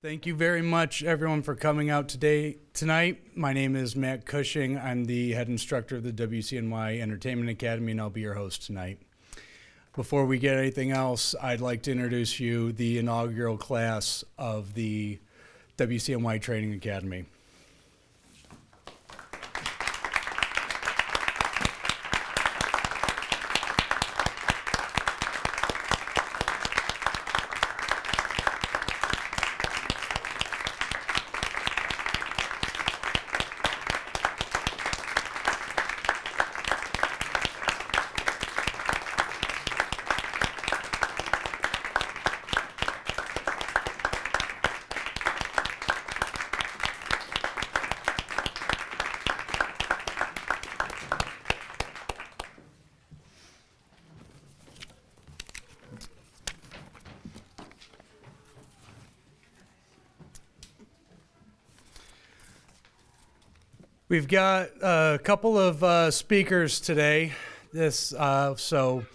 Thank you very much, everyone, for coming out tonight. My name is Matt Cushing. I'm the head instructor of the WCNY Entertainment Academy, and I'll be your host tonight. Before we get anything else, I'd like to introduce you the inaugural class of the WCNY Training Academy. We've got a couple of speakers today, so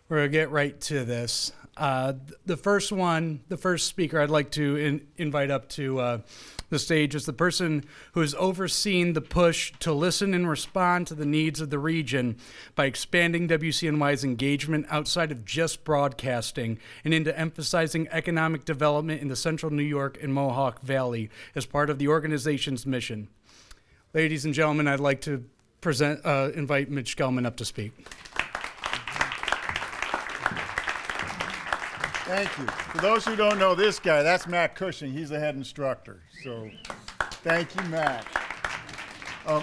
we're going to get right to this. The first speaker I'd like to invite up to the stage is the person who has overseen the push to listen and respond to the needs of the region by expanding WCNY's engagement outside of just broadcasting and into emphasizing economic development in the central New York and Mohawk Valley as part of the organization's mission. Ladies and gentlemen, I'd like to invite Mitch Gelman up to speak. Thank you. For those who don't know this guy, that's Matt Cushing. He's the head instructor. So thank you, Matt.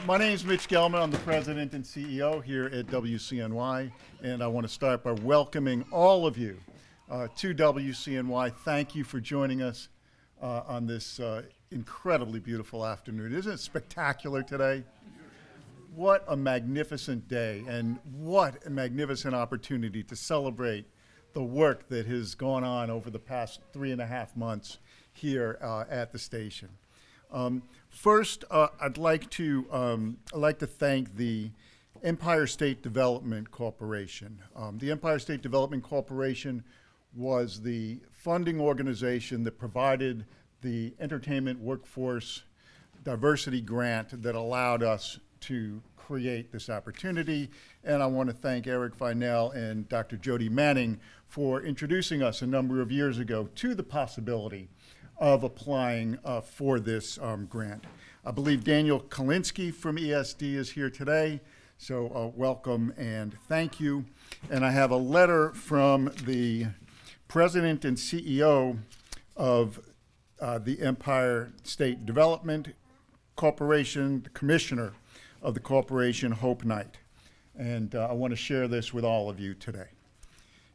My name is Mitch Gelman. I'm the president and CEO here at WCNY, and I want to start by welcoming all of you to WCNY. Thank you for joining us on this incredibly beautiful afternoon. Isn't it spectacular today? What a magnificent day, and what a magnificent opportunity to celebrate the work that has gone on over the past 3.5 months here at the station. First, I'd like to thank the Empire State Development Corporation. The Empire State Development Corporation was the funding organization that provided the Entertainment Workforce Diversity Grant that allowed us to create this opportunity. And I want to thank Eric Vinell and Dr. Jody Manning for introducing us a number of years ago to the possibility of applying for this grant. I believe Daniel Kalinsky from ESD is here today, so welcome and thank you. And I have a letter from the president and CEO of the Empire State Development Corporation, the commissioner of the corporation, Hope Knight. And I want to share this with all of you today.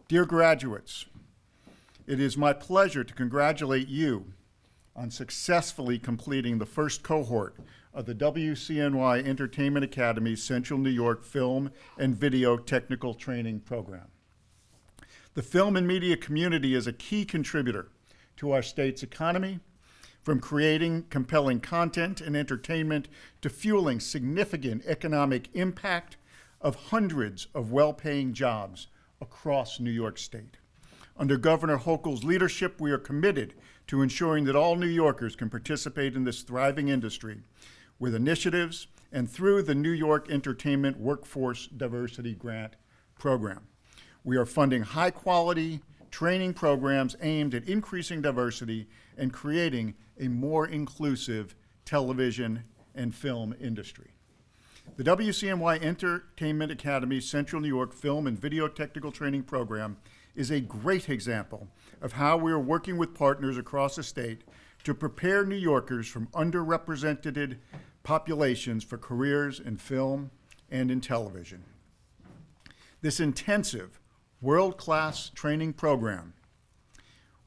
Dear graduates, it is my pleasure to congratulate you on successfully completing the first cohort of the WCNY Entertainment Academy's Central New York Film and Video Technical Training Program. The film and media community is a key contributor to our state's economy, from creating compelling content and entertainment to fueling significant economic impact of hundreds of well-paying jobs across New York State. Under Governor Hochul's leadership, we are committed to ensuring that all New Yorkers can participate in this thriving industry with initiatives and through the New York Entertainment Workforce Diversity Grant Program. We are funding high-quality training programs aimed at increasing diversity and creating a more inclusive television and film industry. The WCNY Entertainment Academy Central New York Film and Video Technical Training Program is a great example of how we are working with partners across the state to prepare New Yorkers from underrepresented populations for careers in film and in television. This intensive, world-class training program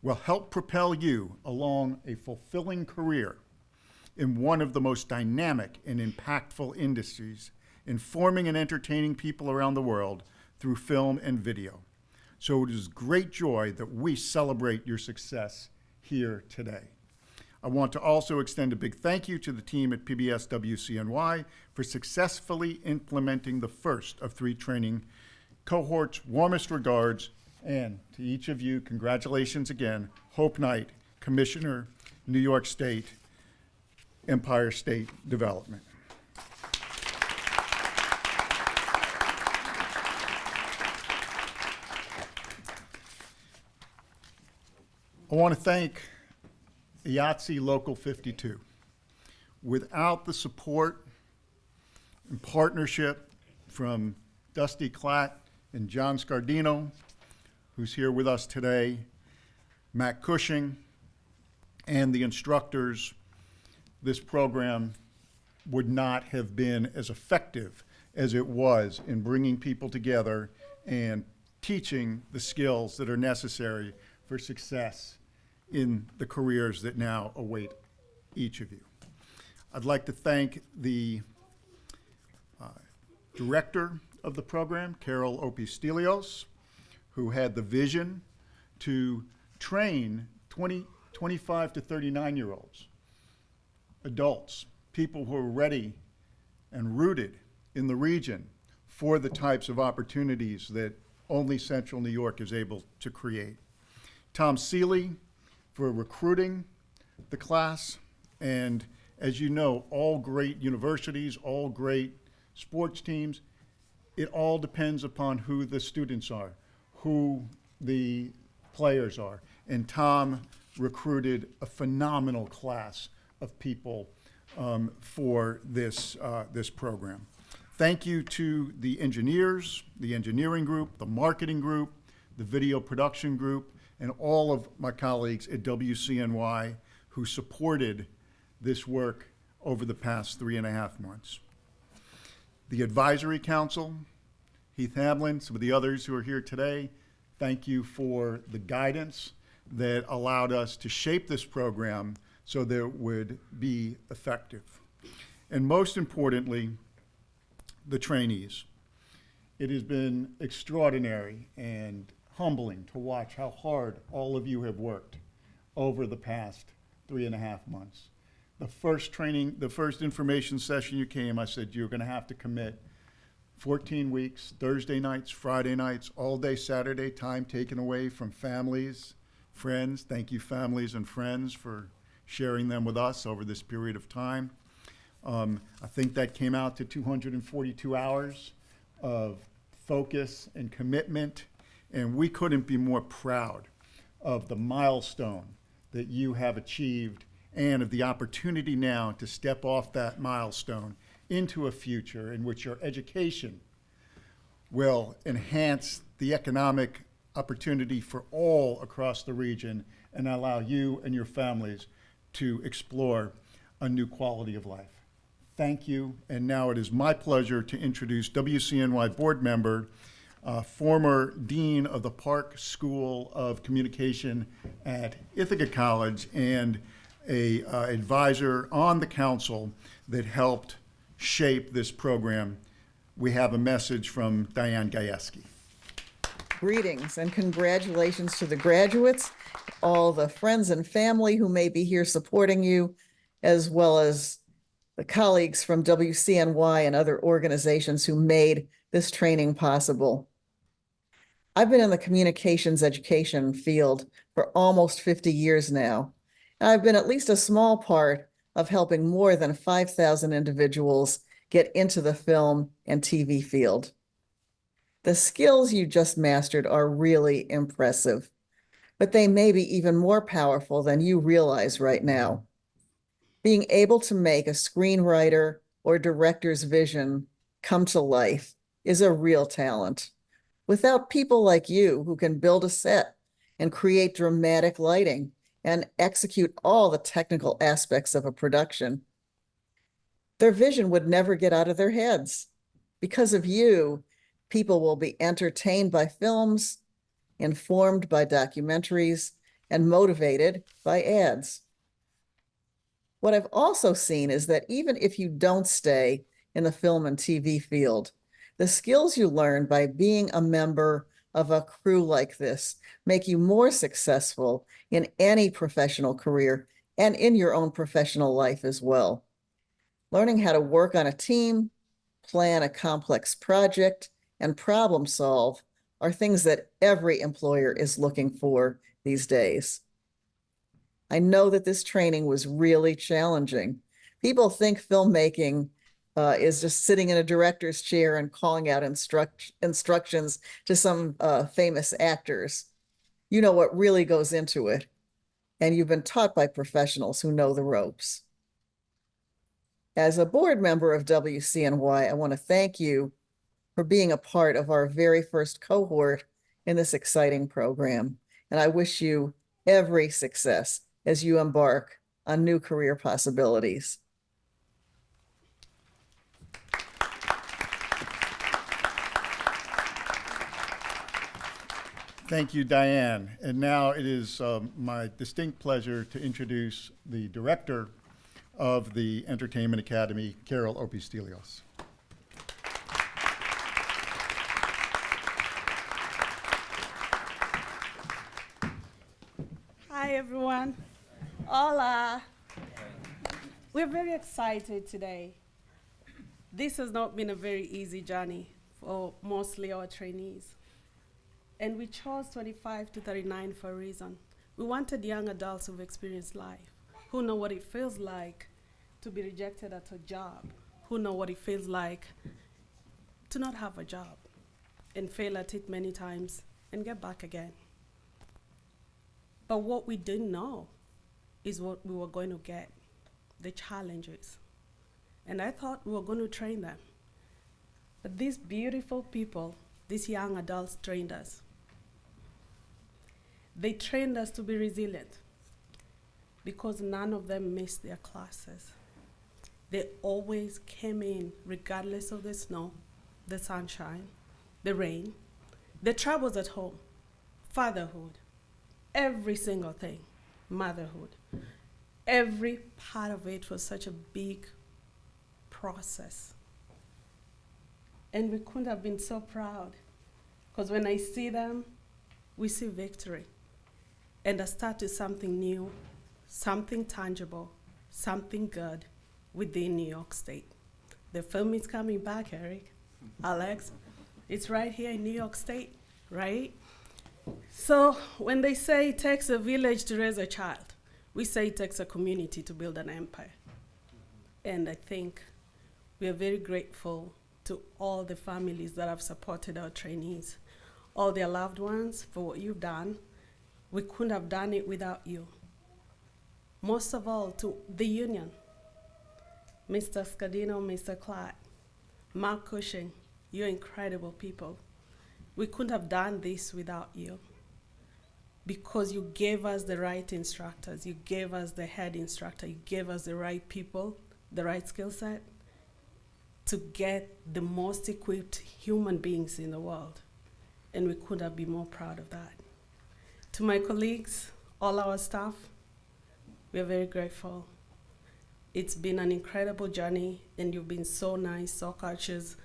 will help propel you along a fulfilling career in one of the most dynamic and impactful industries, informing and entertaining people around the world through film and video. So it is great joy that we celebrate your success here today. I want to also extend a big thank you to the team at PBS WCNY for successfully implementing the first of 3 training cohorts. Warmest regards, and to each of you, congratulations again, Hope Knight, Commissioner New York State, Empire State Development. I want to thank IATSE Local 52. Without the support and partnership from Dusty Klatt and John Scardino, who's here with us today, Matt Cushing, and the instructors, this program would not have been as effective as it was in bringing people together and teaching the skills that are necessary for success in the careers that now await each of you. I'd like to thank the director of the program, Carol Opistelios, who had the vision to train 25 to 39-year-olds, adults, people who are ready and rooted in the region for the types of opportunities that only Central New York is able to create. Tom Seeley for recruiting the class, and as you know, all great universities, all great sports teams, it all depends upon who the students are, who the players are. And Tom recruited a phenomenal class of people for this program. Thank you to the engineers, the engineering group, the marketing group, the video production group, and all of my colleagues at WCNY who supported this work over the past 3.5 months. The Advisory Council, Heath Hamlin, some of the others who are here today, thank you for the guidance that allowed us to shape this program so that it would be effective. And most importantly, the trainees. It has been extraordinary and humbling to watch how hard all of you have worked over the past 3.5 months. The first information session you came, I said you're going to have to commit 14 weeks, Thursday nights, Friday nights, all day Saturday, time taken away from families, friends. Thank you, families and friends, for sharing them with us over this period of time. I think that came out to 242 hours of focus and commitment, and we couldn't be more proud of the milestone that you have achieved and of the opportunity now to step off that milestone into a future in which your education will enhance the economic opportunity for all across the region and allow you and your families to explore a new quality of life. Thank you, and now it is my pleasure to introduce WCNY board member, former dean of the Park School of Communication at Ithaca College, and a advisor on the council that helped shape this program. We have a message from Diane Gajewski. Greetings and congratulations to the graduates, all the friends and family who may be here supporting you, as well as the colleagues from WCNY and other organizations who made this training possible. I've been in the communications education field for almost 50 years now. I've been at least a small part of helping more than 5,000 individuals get into the film and TV field. The skills you just mastered are really impressive, but they may be even more powerful than you realize right now. Being able to make a screenwriter or director's vision come to life is a real talent. Without people like you who can build a set and create dramatic lighting and execute all the technical aspects of a production, their vision would never get out of their heads. Because of you, people will be entertained by films, informed by documentaries, and motivated by ads. What I've also seen is that even if you don't stay in the film and TV field, the skills you learn by being a member of a crew like this make you more successful in any professional career and in your own professional life as well. Learning how to work on a team, plan a complex project, and problem solve are things that every employer is looking for these days. I know that this training was really challenging. People think filmmaking is just sitting in a director's chair and calling out instructions to some famous actors. You know what really goes into it, and you've been taught by professionals who know the ropes. As a board member of WCNY, I want to thank you for being a part of our very first cohort in this exciting program. And I wish you every success as you embark on new career possibilities. Thank you, Diane. And now it is my distinct pleasure to introduce the director of the Entertainment Academy, Carol Opistelios. Hi, everyone. Hola. We're very excited today. This has not been a very easy journey for mostly our trainees. And we chose 25 to 39 for a reason. We wanted young adults who've experienced life, who know what it feels like to be rejected at a job, who know what it feels like to not have a job and fail at it many times and get back again. But what we didn't know is what we were going to get, the challenges. And I thought we were going to train them. But these beautiful people, these young adults trained us. They trained us to be resilient because none of them missed their classes. They always came in regardless of the snow, the sunshine, the rain, the troubles at home, fatherhood, every single thing, motherhood. Every part of it was such a big process. And we couldn't have been so proud because when I see them, we see victory. And I started something new, something tangible, something good within New York State. The film is coming back, Eric, Alex. It's right here in New York State, right? So when they say it takes a village to raise a child, we say it takes a community to build an empire. And I think we are very grateful to all the families that have supported our trainees, all their loved ones for what you've done. We couldn't have done it without you. Most of all, to the union, Mr. Scadino, Mr. Clark, Mark Cushing, you're incredible people. We couldn't have done this without you because you gave us the right instructors, you gave us the head instructor, you gave us the right people, the right skill set to get the most equipped human beings in the world. And we couldn't have been more proud of that. To my colleagues, all our staff, we are very grateful. It's been an incredible journey, and you've been so nice, so courteous,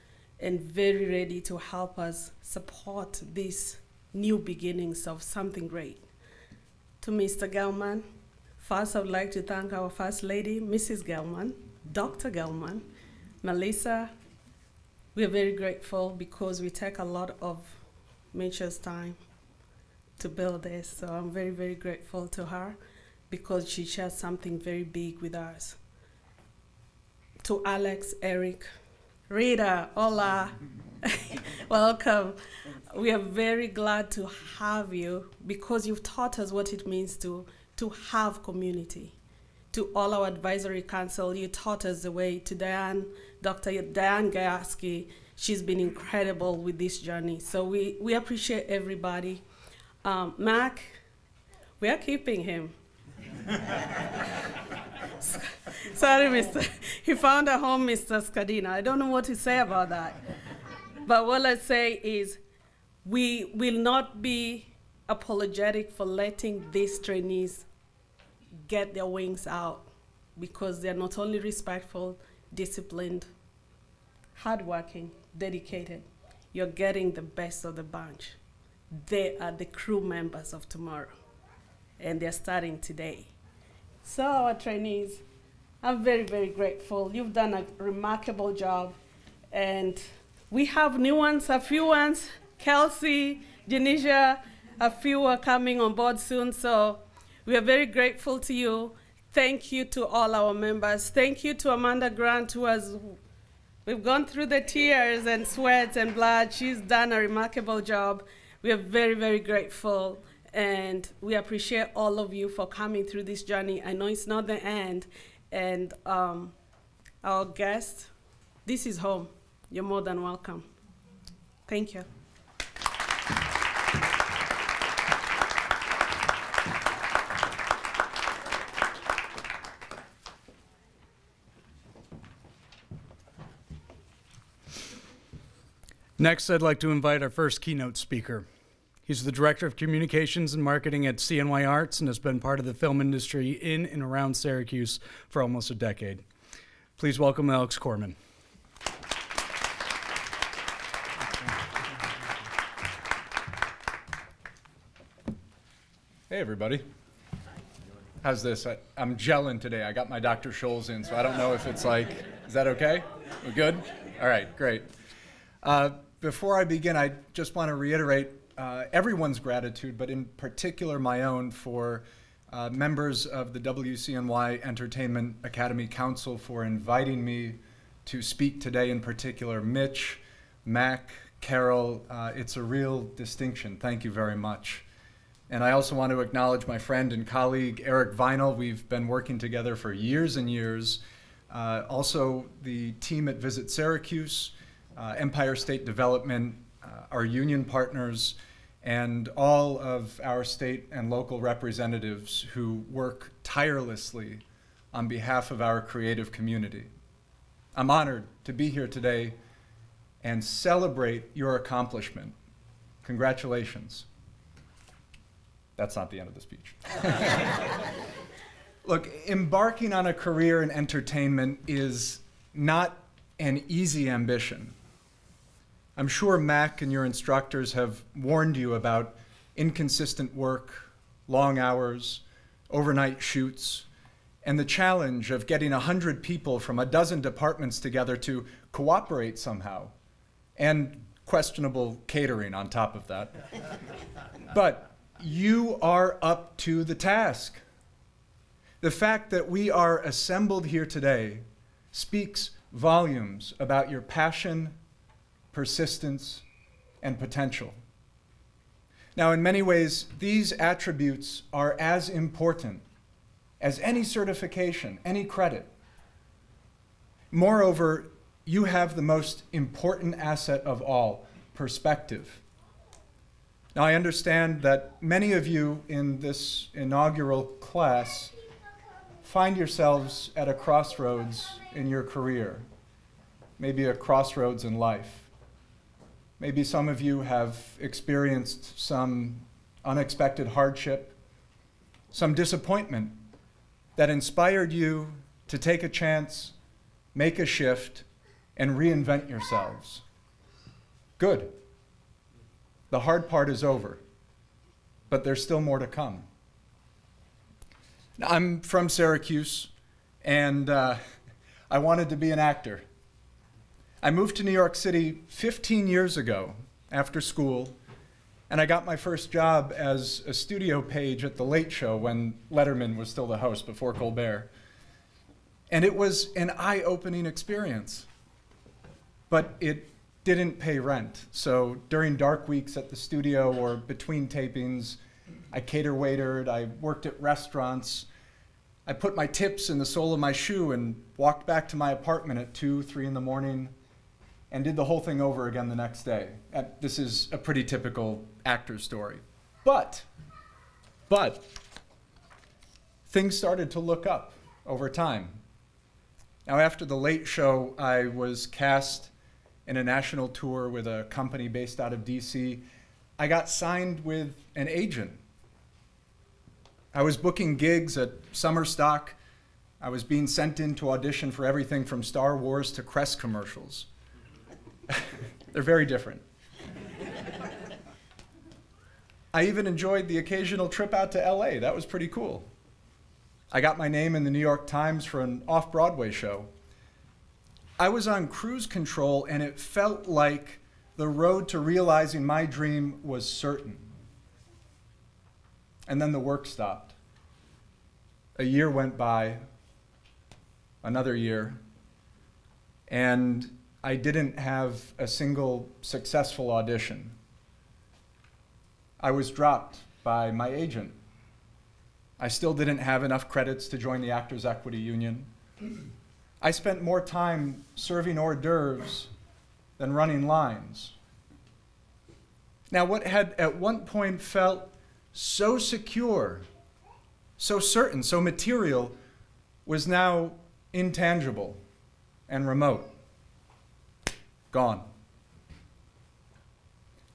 and very ready to help us support these new beginnings of something great. To Mr. Gelman, first I would like to thank our First Lady, Mrs. Gelman, Dr. Gelman, Melissa. We are very grateful because we take a lot of Mitchell's time to build this. So I'm very, very grateful to her because she shares something very big with us. To Alex, Eric, Rita, hola, welcome. We are very glad to have you because you've taught us what it means to have community. To all our advisory council, you taught us the way. To Diane, Dr. Diane Gayaski, she's been incredible with this journey. So we appreciate everybody. Mac, we are keeping him. Sorry, he found a home, Mr. Scadina. I don't know what to say about that. But what I say is we will not be apologetic for letting these trainees get their wings out because they're not only respectful, disciplined, hardworking, dedicated. You're getting the best of the bunch. They are the crew members of tomorrow, and they're starting today. So our trainees, I'm very, very grateful. You've done a remarkable job, and we have new ones, a few ones. Kelsey, Janisha, a few are coming on board soon, so We are very grateful to you. Thank you to all our members. Thank you to Amanda Grant, we've gone through the tears and sweat and blood. She's done a remarkable job. We are very, very grateful. And we appreciate all of you for coming through this journey. I know it's not the end. And our guests, this is home. You're more than welcome. Thank you. Next, I'd like to invite our first keynote speaker. He's the Director of Communications and Marketing at CNY Arts and has been part of the film industry in and around Syracuse for almost a decade. Please welcome Alex Corman. Hey, everybody. How's this? I'm gelling today. I got my Dr. Scholl's in, so I don't know if it's like, is that okay? We're good? All right, great. Before I begin, I just want to reiterate everyone's gratitude, but in particular my own, for members of the WCNY Entertainment Academy Council for inviting me to speak today, in particular Mitch, Mac, Carol. It's a real distinction. Thank you very much. And I also want to acknowledge my friend and colleague, Eric Vinyl. We've been working together for years and years. Also, the team at Visit Syracuse, Empire State Development, our union partners, and all of our state and local representatives who work tirelessly on behalf of our creative community. I'm honored to be here today and celebrate your accomplishment. Congratulations. That's not the end of the speech. Look, embarking on a career in entertainment is not an easy ambition. I'm sure Mac and your instructors have warned you about inconsistent work, long hours, overnight shoots, and the challenge of getting 100 people from a dozen departments together to cooperate somehow, and questionable catering on top of that. But you are up to the task. The fact that we are assembled here today speaks volumes about your passion, persistence, and potential. Now, in many ways, these attributes are as important as any certification, any credit. Moreover, you have the most important asset of all, perspective. Now, I understand that many of you in this inaugural class find yourselves at a crossroads in your career, maybe a crossroads in life. Maybe some of you have experienced some unexpected hardship, some disappointment that inspired you to take a chance, make a shift, and reinvent yourselves. Good. The hard part is over, but there's still more to come. Now, I'm from Syracuse, and I wanted to be an actor. I moved to New York City 15 years ago after school, and I got my first job as a studio page at The Late Show when Letterman was still the host before Colbert. And it was an eye-opening experience, but it didn't pay rent. So during dark weeks at the studio or between tapings, I cater-waitered, I worked at restaurants. I put my tips in the sole of my shoe and walked back to my apartment at 2, 3 in the morning and did the whole thing over again the next day. This is a pretty typical actor's story. But things started to look up over time. Now, after The Late Show, I was cast in a national tour with a company based out of DC. I got signed with an agent. I was booking gigs at summer stock. I was being sent in to audition for everything from Star Wars to Crest commercials. They're very different. I even enjoyed the occasional trip out to LA. That was pretty cool. I got my name in the New York Times for an off-Broadway show. I was on cruise control, and it felt like the road to realizing my dream was certain. And then the work stopped. a year went by, another year, and I didn't have a single successful audition. I was dropped by my agent. I still didn't have enough credits to join the Actors Equity Union. I spent more time serving hors d'oeuvres than running lines. Now, what had at one point felt so secure, so certain, so material, was now intangible and remote. Gone.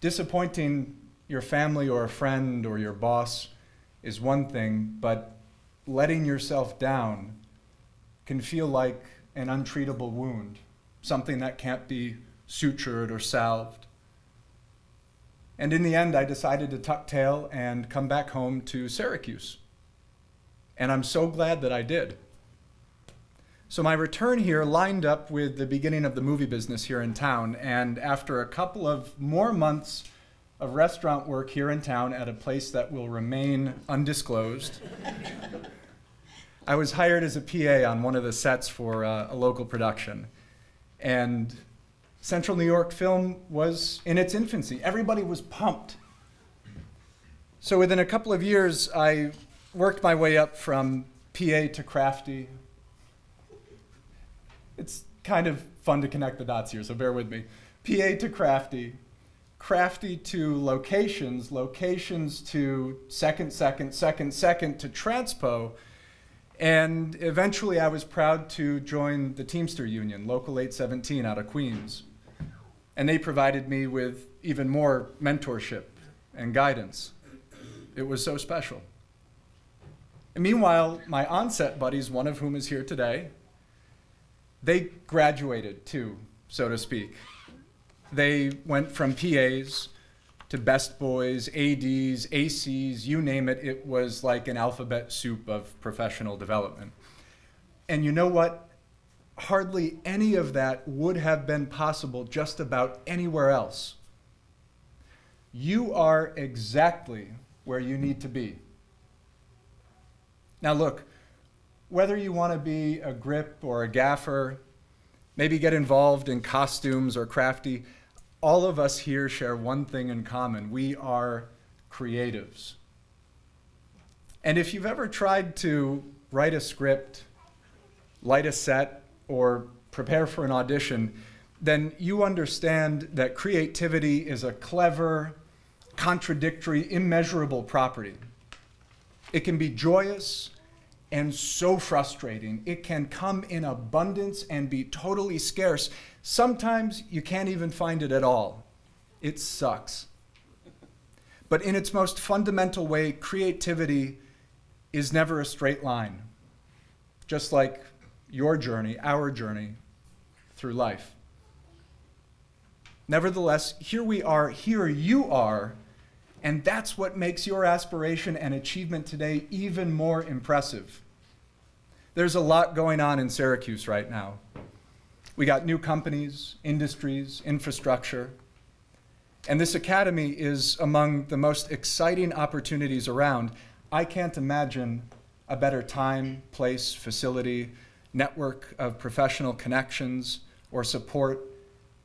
Disappointing your family or a friend or your boss is one thing, but letting yourself down can feel like an untreatable wound, something that can't be sutured or salved. And in the end, I decided to tuck tail and come back home to Syracuse. And I'm so glad that I did. So my return here lined up with the beginning of the movie business here in town, and after a couple of more months of restaurant work here in town at a place that will remain undisclosed, I was hired as a PA on one of the sets for a local production. And Central New York film was in its infancy. Everybody was pumped. So within a couple of years, I worked my way up from PA to crafty. It's kind of fun to connect the dots here, so bear with me. PA to crafty, crafty to locations, locations to second to transpo, and eventually I was proud to join the Teamster Union, Local 817 out of Queens. And they provided me with even more mentorship and guidance. It was so special. And meanwhile, my onset buddies, one of whom is here today, they graduated too, so to speak. They went from PAs to best boys, ADs, ACs, you name it. It was like an alphabet soup of professional development. And you know what? Hardly any of that would have been possible just about anywhere else. You are exactly where you need to be. Now look, whether you want to be a grip or a gaffer, maybe get involved in costumes or crafty, all of us here share one thing in common. We are creatives. And if you've ever tried to write a script, light a set, or prepare for an audition, then you understand that creativity is a clever, contradictory, immeasurable property. It can be joyous and so frustrating. It can come in abundance and be totally scarce. Sometimes you can't even find it at all. It sucks. But in its most fundamental way, creativity is never a straight line, just like your journey, our journey through life. Nevertheless, here we are, here you are, and that's what makes your aspiration and achievement today even more impressive. There's a lot going on in Syracuse right now. We got new companies, industries, infrastructure, and this academy is among the most exciting opportunities around. I can't imagine a better time, place, facility, network of professional connections or support.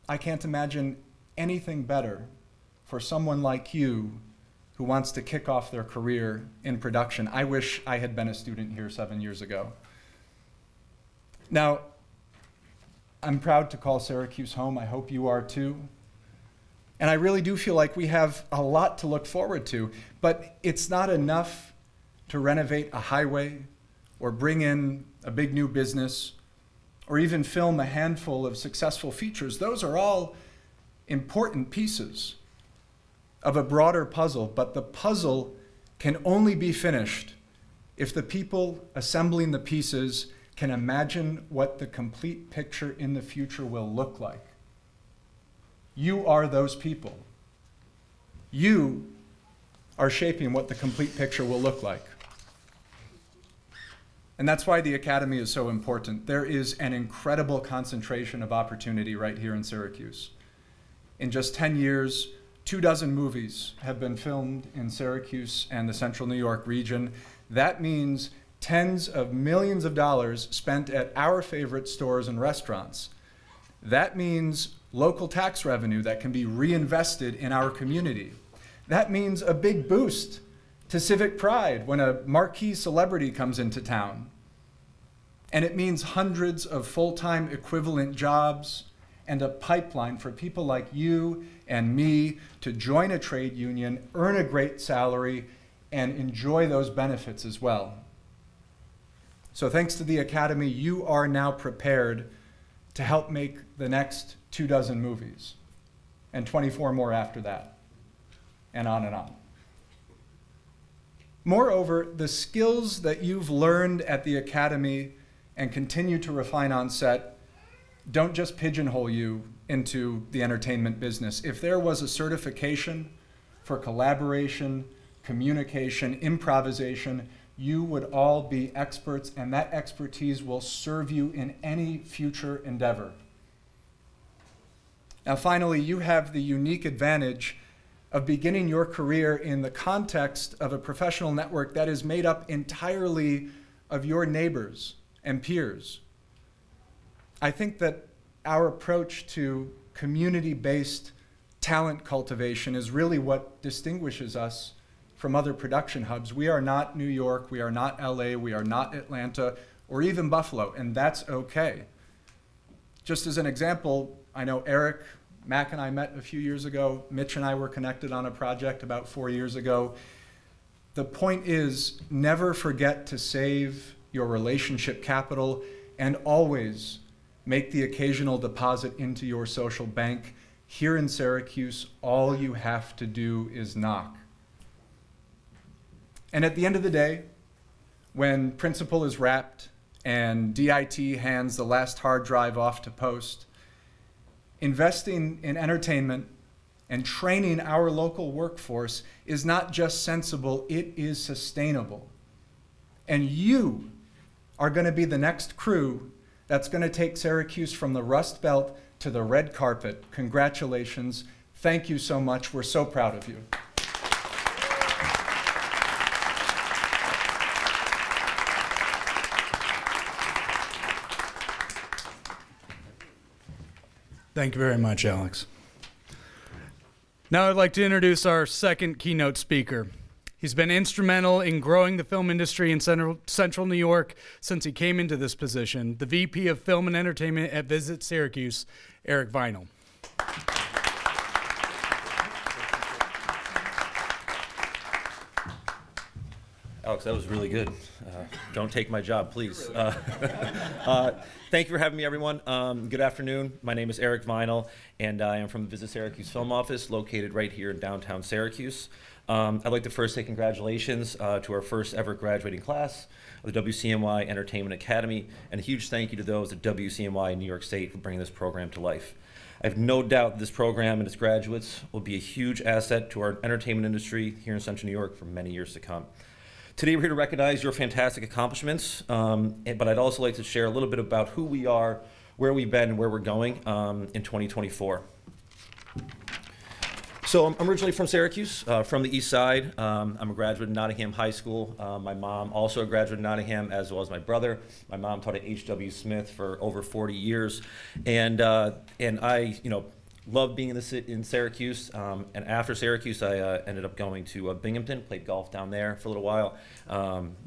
I can't imagine anything better for someone like you who wants to kick off their career in production. I wish I had been a student here 7 years ago. Now, I'm proud to call Syracuse home. I hope you are too. And I really do feel like we have a lot to look forward to, but it's not enough to renovate a highway or bring in a big new business or even film a handful of successful features. Those are all important pieces of a broader puzzle, but the puzzle can only be finished if the people assembling the pieces can imagine what the complete picture in the future will look like. You are those people. You are shaping what the complete picture will look like. And that's why the Academy is so important. There is an incredible concentration of opportunity right here in Syracuse. In just 10 years, 24 movies have been filmed in Syracuse and the Central New York region. That means tens of millions of dollars spent at our favorite stores and restaurants. That means local tax revenue that can be reinvested in our community. That means a big boost to civic pride when a marquee celebrity comes into town. And it means hundreds of full-time equivalent jobs and a pipeline for people like you and me to join a trade union, earn a great salary, and enjoy those benefits as well. So thanks to the Academy, you are now prepared to help make the next 24 movies, and 24 more after that, and on and on. Moreover, the skills that you've learned at the Academy and continue to refine on set don't just pigeonhole you into the entertainment business. If there was a certification for collaboration, communication, improvisation, you would all be experts, and that expertise will serve you in any future endeavor. Now, finally, you have the unique advantage of beginning your career in the context of a professional network that is made up entirely of your neighbors and peers. I think that our approach to community-based talent cultivation is really what distinguishes us from other production hubs. We are not New York, we are not LA, we are not Atlanta, or even Buffalo, and that's okay. Just as an example, I know Eric, Mac and I met a few years ago. Mitch and I were connected on a project about 4 years ago. The point is, never forget to save your relationship capital and always make the occasional deposit into your social bank. Here in Syracuse, all you have to do is knock. And at the end of the day, when principal is wrapped and DIT hands the last hard drive off to post, investing in entertainment and training our local workforce is not just sensible, it is sustainable. And you are going to be the next crew that's going to take Syracuse from the Rust Belt to the red carpet. Congratulations. Thank you so much. We're so proud of you. Thank you very much, Alex. Now I'd like to introduce our second keynote speaker. He's been instrumental in growing the film industry in Central New York since he came into this position, the VP of Film and Entertainment at Visit Syracuse, Eric Vinal. Alex, that was really good. Don't take my job, please. Thank you for having me, everyone. Good afternoon. My name is Eric Vinal, and I am from the Visit Syracuse Film Office, located right here in downtown Syracuse. I'd like to first say congratulations to our first ever graduating class of the WCNY Entertainment Academy, and a huge thank you to those at WCNY in New York State for bringing this program to life. I have no doubt this program and its graduates will be a huge asset to our entertainment industry here in Central New York for many years to come. Today we're here to recognize your fantastic accomplishments, but I'd also like to share a little bit about who we are, where we've been, and where we're going in 2024. So I'm originally from Syracuse, from the east side. I'm a graduate of Nottingham High School. My mom also a graduate of Nottingham, as well as my brother. My mom taught at H.W. Smith for over 40 years. And I, loved being in Syracuse, and after Syracuse, I ended up going to Binghamton, played golf down there for a little while,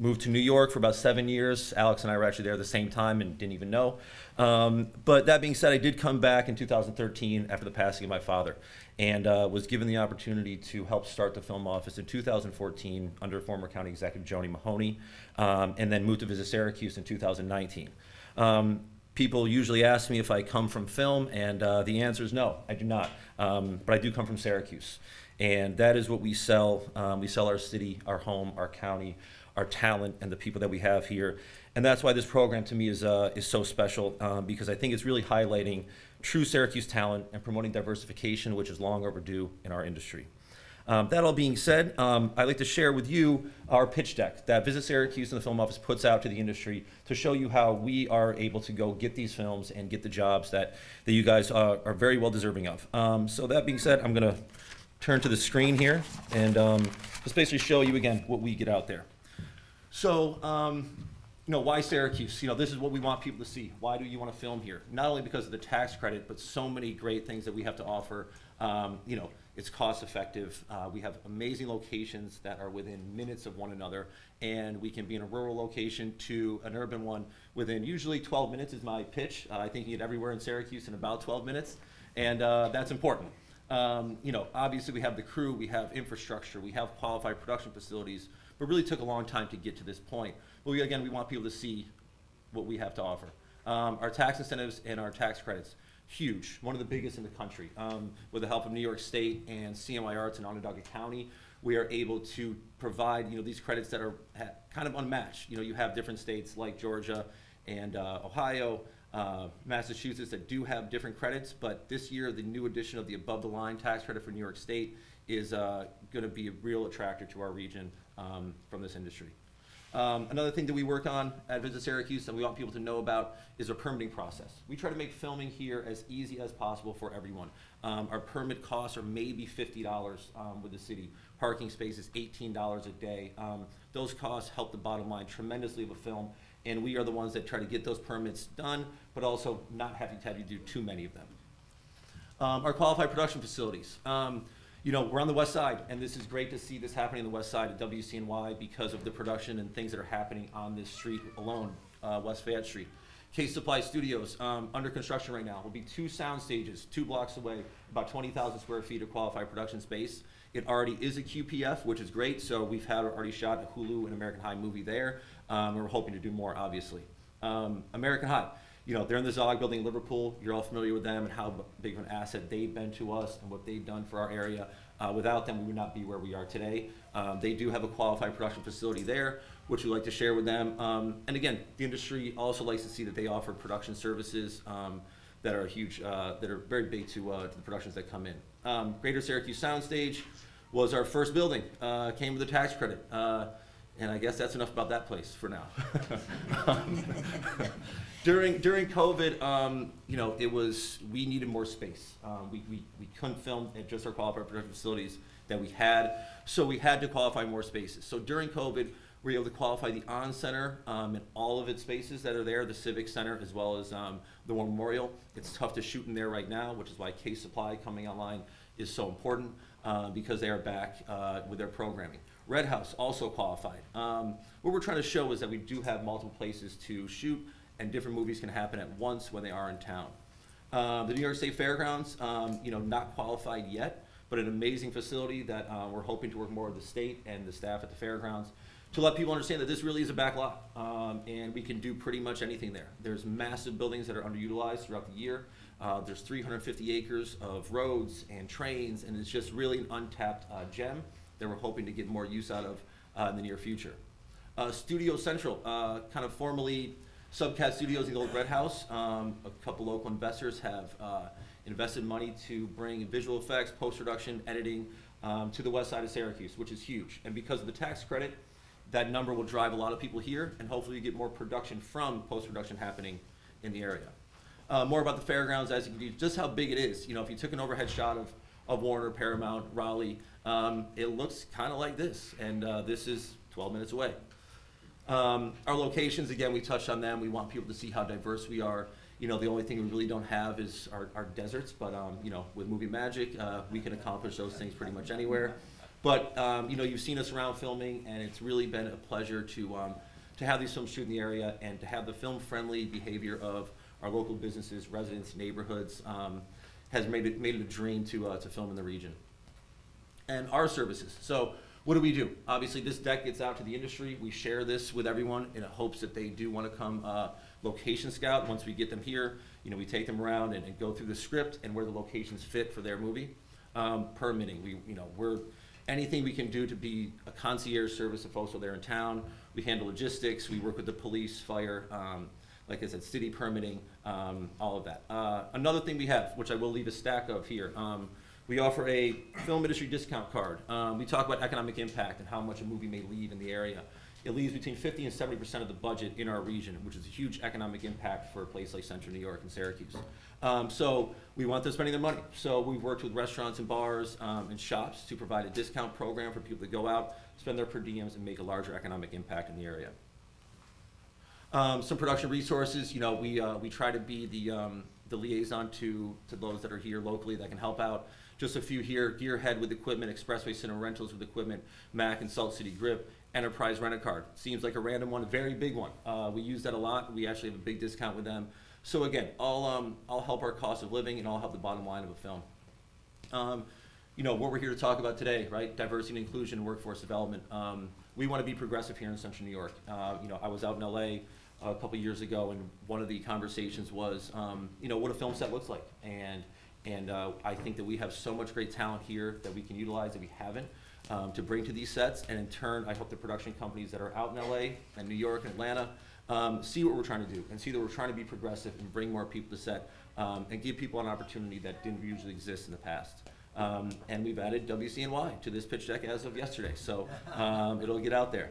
moved to New York for about 7 years. Alex and I were actually there at the same time and didn't even know. But that being said, I did come back in 2013 after the passing of my father, and was given the opportunity to help start the film office in 2014 under former County Executive Joni Mahoney, and then moved to Visit Syracuse in 2019. People usually ask me if I come from film, and the answer is no, I do not. But I do come from Syracuse, and that is what we sell. We sell our city, our home, our county, our talent, and the people that we have here. And that's why this program to me is so special, because I think it's really highlighting true Syracuse talent and promoting diversification, which is long overdue in our industry. That all being said, I'd like to share with you our pitch deck that Visit Syracuse and the Film Office puts out to the industry to show you how we are able to go get these films and get the jobs that you guys are very well deserving of. So that being said, I'm going to turn to the screen here and just basically show you again what we get out there. So, why Syracuse? This is what we want people to see. Why do you want to film here? Not only because of the tax credit, but so many great things that we have to offer. It's cost effective. We have amazing locations that are within minutes of one another, and we can be in a rural location to an urban one within usually 12 minutes is my pitch. I think you get everywhere in Syracuse in about 12 minutes, and that's important. Obviously we have the crew, we have infrastructure, we have qualified production facilities, but really took a long time to get to this point. But we want people to see what we have to offer. Our tax incentives and our tax credits, huge, one of the biggest in the country. With the help of New York State and CNY Arts in Onondaga County, we are able to provide these credits that are kind of unmatched. You have different states like Georgia and Ohio, Massachusetts that do have different credits, but this year the new addition of the above the line tax credit for New York State is going to be a real attractor to our region from this industry. Another thing that we work on at Visit Syracuse and we want people to know about is our permitting process. We try to make filming here as easy as possible for everyone. Our permit costs are maybe $50 with the city. Parking space is $18 a day. Those costs help the bottom line tremendously of a film, and we are the ones that try to get those permits done, but also not having to have you do too many of them. Our qualified production facilities. We're on the west side, and this is great to see this happening on the west side of WCNY because of the production and things that are happening on this street alone, West Fayette Street. Case Supply Studios, under construction right now, will be 2 sound stages, 2 blocks away, about 20,000 square feet of qualified production space. It already is a QPF, which is great, so we've already shot a Hulu and American High movie there, and we're hoping to do more, obviously. American High. They're in the Zog building in Liverpool. You're all familiar with them and how big of an asset they've been to us and what they've done for our area. Without them, we would not be where we are today. They do have a qualified production facility there, which we'd like to share with them. And again, the industry also likes to see that they offer production services that are huge, that are very big to the productions that come in. Greater Syracuse Soundstage was our first building, came with a tax credit. And I guess that's enough about that place for now. During COVID, we needed more space. We couldn't film at just our qualified production facilities that we had, so we had to qualify more spaces. So during COVID, we were able to qualify the On Center and all of its spaces that are there, the Civic Center as well as the War Memorial. It's tough to shoot in there right now, which is why Case Supply coming online is so important because they are back with their programming. Red House also qualified. What we're trying to show is that we do have multiple places to shoot and different movies can happen at once when they are in town. The New York State Fairgrounds, not qualified yet, but an amazing facility that we're hoping to work more with the state and the staff at the fairgrounds to let people understand that this really is a back lot and we can do pretty much anything there. There's massive buildings that are underutilized throughout the year. There's 350 acres of roads and trains, and it's just really an untapped gem that we're hoping to get more use out of in the near future. Studio Central, kind of formerly Subcat Studios in the old Red House. A couple local investors have invested money to bring visual effects, post-production, editing to the west side of Syracuse, which is huge. And because of the tax credit, that number will drive a lot of people here, and hopefully you get more production from post-production happening in the area. More about the fairgrounds, as you can see, just how big it is. If you took an overhead shot of Warner, Paramount, Raleigh, it looks kind of like this, and this is 12 minutes away. Our locations, again, we touched on them. We want people to see how diverse we are. The only thing we really don't have is our deserts, but with movie magic, we can accomplish those things pretty much anywhere. But you've seen us around filming, and it's really been a pleasure to have these films shoot in the area and to have the film-friendly behavior of our local businesses, residents, neighborhoods, has made it a dream to film in the region. And our services. So what do? Obviously, this deck gets out to the industry. We share this with everyone in hopes that they do want to come location scout. Once we get them here, we take them around and go through the script and where the locations fit for their movie. Permitting, we're anything we can do to be a concierge service if folks are there in town. We handle logistics. We work with the police, fire, like I said, city permitting, all of that. Another thing we have, which I will leave a stack of here, we offer a film industry discount card. We talk about economic impact and how much a movie may leave in the area. it leaves between 50 and 70% of the budget in our region, which is a huge economic impact for a place like Central New York and Syracuse. So we want them spending their money. So we've worked with restaurants and bars and shops to provide a discount program for people to go out, spend their per diems, and make a larger economic impact in the area. Some production resources, we try to be the liaison to those that are here locally that can help out. Just a few here: Gearhead with equipment, Expressway Cinema Rentals with equipment, Mac and Salt City Grip, Enterprise Rent-A-Card. Seems like a random one, a very big one. We use that a lot. We actually have a big discount with them. So again, I'll help our cost of living, and I'll help the bottom line of a film. What we're here to talk about today, right? Diversity and inclusion and workforce development. We want to be progressive here in Central New York. I was out in LA a couple years ago, and one of the conversations was, what a film set looks like. And I think that we have so much great talent here that we can utilize that we haven't to bring to these sets. And in turn, I hope the production companies that are out in LA and New York and Atlanta see what we're trying to do and see that we're trying to be progressive and bring more people to set and give people an opportunity that didn't usually exist in the past. And we've added WCNY to this pitch deck as of yesterday, so it'll get out there.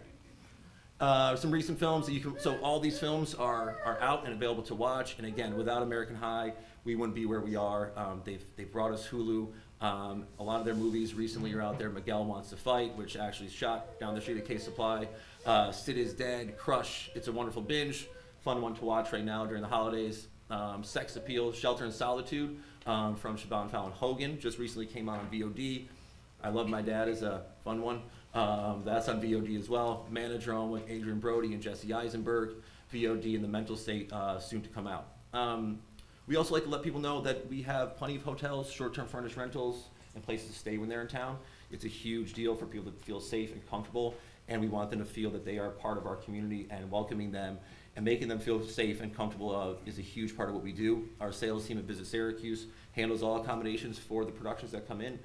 Some recent films that so all these films are out and available to watch. And again, without American High, we wouldn't be where we are. They've brought us Hulu. A lot of their movies recently are out there. Miguel Wants to Fight, which actually is shot down the street at K Supply. Sid is Dead, Crush, It's a Wonderful Binge, fun one to watch right now during the holidays. Sex Appeal, Shelter in Solitude from Siobhan Fallon Hogan, just recently came out on VOD. I Love My Dad is a fun one. That's on VOD as well. Manodrome with Adrian Brody and Jesse Eisenberg, VOD in the mental state soon to come out. We also like to let people know that we have plenty of hotels, short-term furnished rentals, and places to stay when they're in town. It's a huge deal for people to feel safe and comfortable, and we want them to feel that they are part of our community, and welcoming them and making them feel safe and comfortable is a huge part of what we do. Our sales team at Visit Syracuse handles all accommodations for the productions that come in.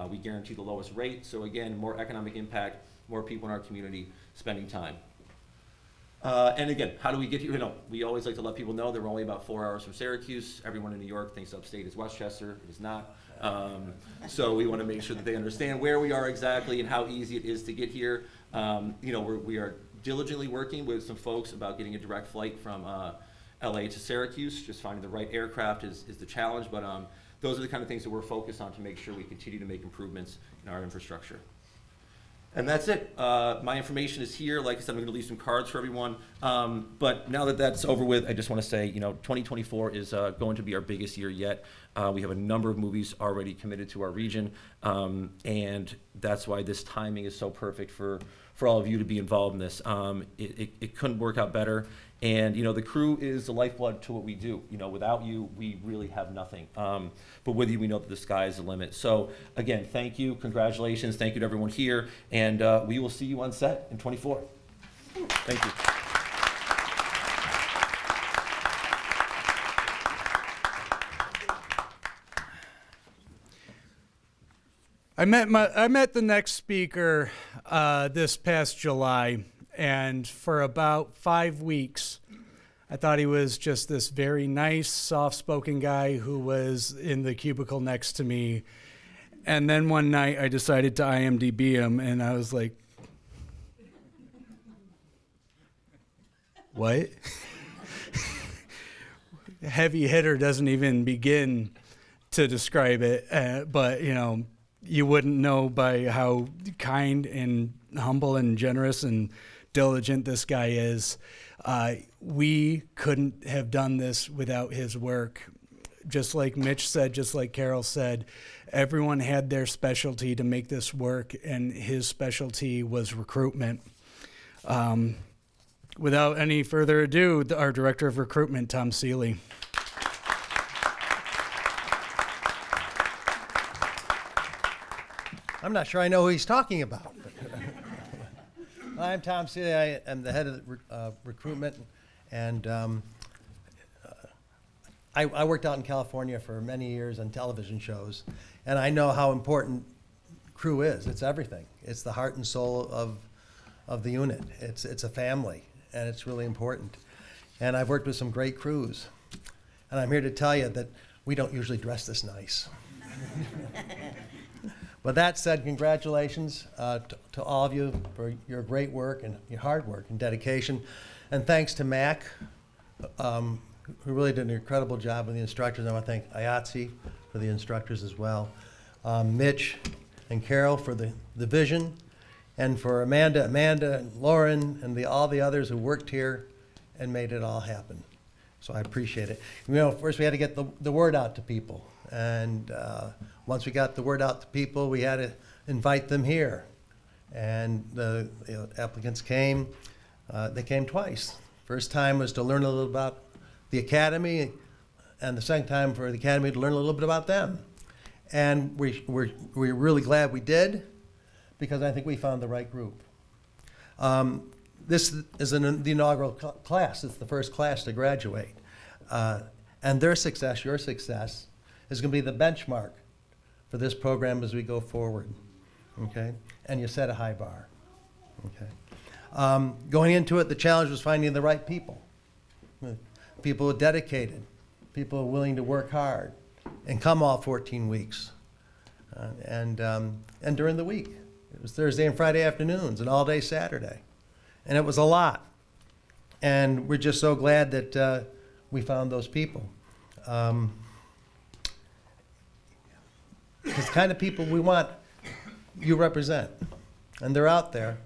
We guarantee the lowest rate, so again, more economic impact, more people in our community spending time. And again, how do we get here? We always like to let people know that we're only about 4 hours from Syracuse. Everyone in New York thinks upstate is Westchester. It is not. So we want to make sure that they understand where we are exactly and how easy it is to get here. We are diligently working with some folks about getting a direct flight from LA to Syracuse. Just finding the right aircraft is the challenge, but those are the kind of things that we're focused on to make sure we continue to make improvements in our infrastructure. And that's it. My information is here. Like I said, I'm going to leave some cards for everyone. But now that that's over with, I just want to say, 2024 is going to be our biggest year yet. We have a number of movies already committed to our region, and that's why this timing is so perfect for all of you to be involved in this. It couldn't work out better. And, the crew is the lifeblood to what we do. Without you, we really have nothing. But with you, we know that the sky is the limit. So, again, thank you. Congratulations. Thank you to everyone here. And we will see you on set in 24. Thank you. I met the next speaker this past July, and for about 5 weeks, I thought he was just this very nice, soft-spoken guy who was in the cubicle next to me. And then one night, I decided to IMDb him, and I was like, what? Heavy hitter doesn't even begin to describe it, but, you wouldn't know by how kind and humble and generous and diligent this guy is. We couldn't have done this without his work. Just like Mitch said, just like Carol said, everyone had their specialty to make this work, and his specialty was recruitment. Without any further ado, our Director of Recruitment, Tom Seeley. I'm not sure I know who he's talking about. I'm Tom Seeley. I am the head of recruitment, and I worked out in California for many years on television shows, and I know how important crew is. It's everything. It's the heart and soul of the unit. It's a family, and it's really important. And I've worked with some great crews, and I'm here to tell you that we don't usually dress this nice. With that said, congratulations to all of you for your great work and your hard work and dedication. And thanks to Mac, who really did an incredible job with the instructors. I want to thank IATSE for the instructors as well. Mitch and Carol for the vision, and for Amanda and Lauren and all the others who worked here and made it all happen. So I appreciate it. You know, first we had to get the word out to people. And once we got the word out to people, we had to invite them here. And the applicants came. They came twice. First time was to learn a little about the academy, and the second time for the academy to learn a little bit about them. And we're really glad we did, because I think we found the right group. This is the inaugural class. It's the first class to graduate. And their success, your success, is going to be the benchmark for this program as we go forward. Okay? And you set a high bar. Okay? Going into it, the challenge was finding the right people. People who are dedicated, people who are willing to work hard and come all 14 weeks. And during the week. It was Thursday and Friday afternoons and all day Saturday. And it was a lot. And we're just so glad that we found those people. It's the kind of people we want you represent. And they're out there.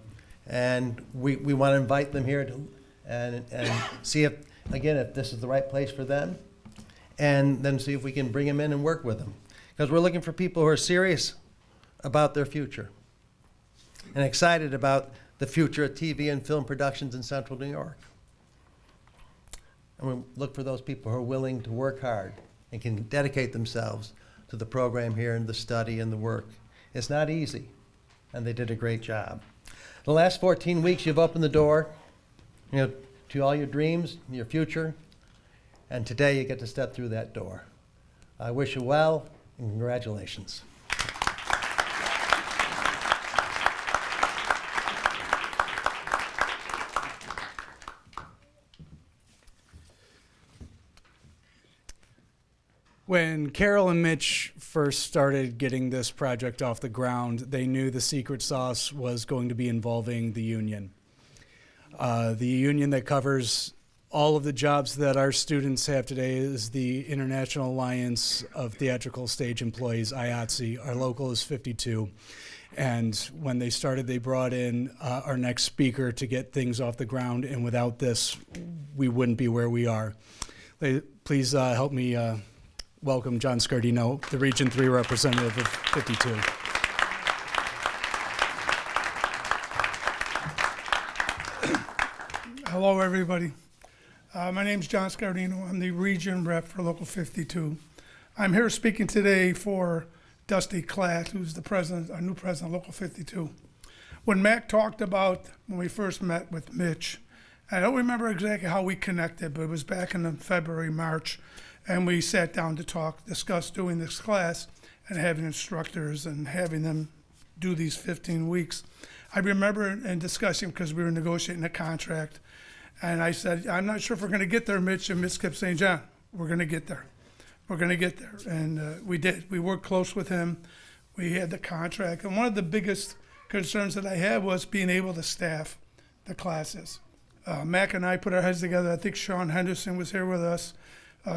And we want to invite them here and see if, again, if this is the right place for them. And then see if we can bring them in and work with them. Because we're looking for people who are serious about their future and excited about the future of TV and film productions in Central New York. And we look for those people who are willing to work hard and can dedicate themselves to the program here and the study and the work. It's not easy, and they did a great job. The last 14 weeks, you've opened the door, to all your dreams, your future, and today you get to step through that door. I wish you well, and congratulations. When Carol and Mitch first started getting this project off the ground, they knew the secret sauce was going to be involving the union. The union that covers all of the jobs that our students have today is the International Alliance of Theatrical Stage Employees, IATSE. Our local is 52. And when they started, they brought in our next speaker to get things off the ground. And without this, we wouldn't be where we are. Please help me welcome John Scardino, the Region 3 representative of 52. Hello, everybody. My name's John Scardino. I'm the region rep for Local 52. I'm here speaking today for Dusty Klatt, who's the president, our new president of Local 52. When Mac talked about when we first met with Mitch, I don't remember exactly how we connected, but it was back in February, March, and we sat down to discuss doing this class and having instructors and having them do these 15 weeks. I remember in discussing, because we were negotiating a contract, and I said, I'm not sure if we're going to get there, Mitch. And Mitch kept saying, John, we're going to get there. We're going to get there. And we did. We worked close with him. We had the contract. And one of the biggest concerns that I had was being able to staff the classes. Mac and I put our heads together. I think Sean Henderson was here with us.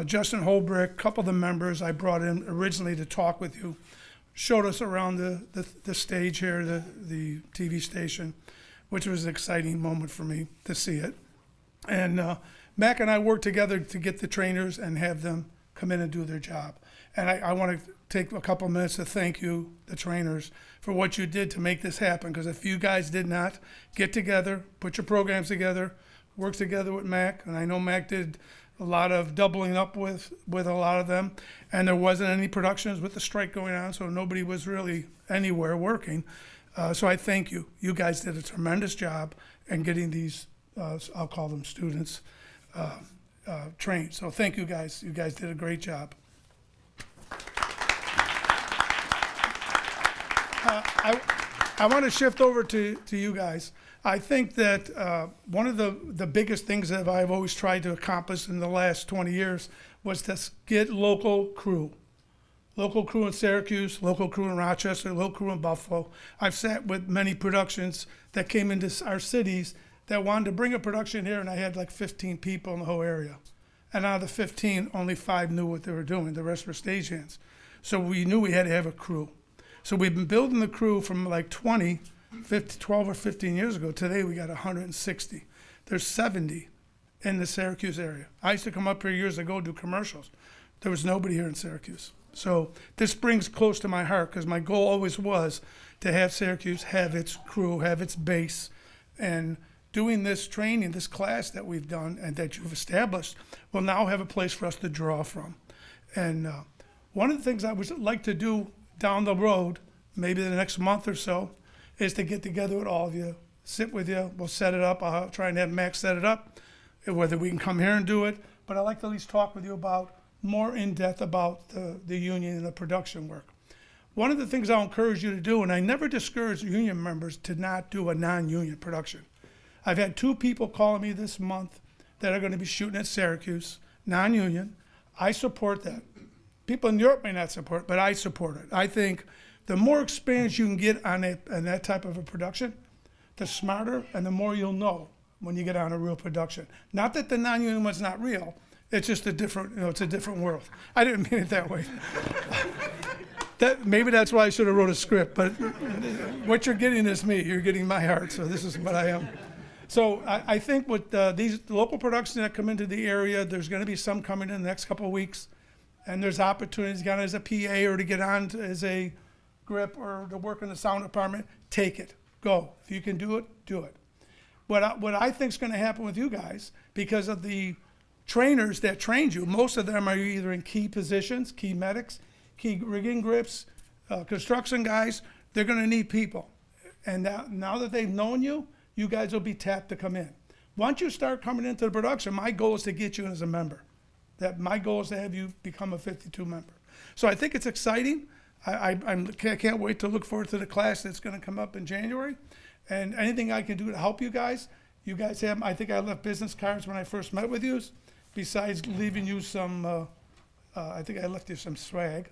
Justin Holbrick, a couple of the members I brought in originally to talk with you, showed us around the stage here, the TV station, which was an exciting moment for me to see it. And Mac and I worked together to get the trainers and have them come in and do their job. And I want to take a couple minutes to thank you, the trainers, for what you did to make this happen. Because if you guys did not get together, put your programs together, work together with Mac, and I know Mac did a lot of doubling up with a lot of them, and there wasn't any productions with the strike going on, so nobody was really anywhere working. So I thank you. You guys did a tremendous job in getting these, I'll call them students, trained. So thank you guys. You guys did a great job. I want to shift over to you guys. I think that one of the biggest things that I've always tried to accomplish in the last 20 years was to get local crew. local crew in Syracuse, local crew in Rochester, local crew in Buffalo. I've sat with many productions that came into our cities that wanted to bring a production here, and I had like 15 people in the whole area. And out of the 15, only 5 knew what they were doing. The rest were stagehands. So we knew we had to have a crew. So we've been building the crew from like 12 or 15 years ago. Today we got 160. There's 70 in the Syracuse area. I used to come up here years ago do commercials. There was nobody here in Syracuse. So this brings close to my heart because my goal always was to have Syracuse have its crew, have its base, and doing this training, this class that we've done and that you've established will now have a place for us to draw from. And one of the things I would like to do down the road, maybe the next month or so, is to get together with all of you, sit with you, we'll set it up. I'll try and have Max set it up, whether we can come here and do it. But I'd like to at least talk with you about more in depth about the union and the production work. One of the things I'll encourage you to do, and I never discourage union members to not do a non-union production. I've had 2 people calling me this month that are going to be shooting at Syracuse, non-union. I support that. People in Europe may not support, but I support it. I think the more experience you can get on that type of a production, the smarter and the more you'll know when you get on a real production. Not that the non-union one's not real. It's just a different, it's a different world. I didn't mean it that way. Maybe that's why I should have wrote a script, but what you're getting is me. You're getting my heart, so this is what I am. So I think with these local productions that come into the area, there's going to be some coming in the next couple of weeks, and there's opportunities to get on as a PA or to get on as a grip or to work in the sound department. Take it. Go. If you can do it, do it. What I think is going to happen with you guys, because of the trainers that trained you, most of them are either in key positions, key medics, key rigging grips, construction guys. They're going to need people. And now that they've known you, you guys will be tapped to come in. Once you start coming into the production, my goal is to get you in as a member. My goal is to have you become a 52 member. So I think it's exciting. I can't wait to look forward to the class that's going to come up in January. And anything I can do to help you guys have, I think I left business cards when I first met with you. Besides leaving you some, I think I left you some swag,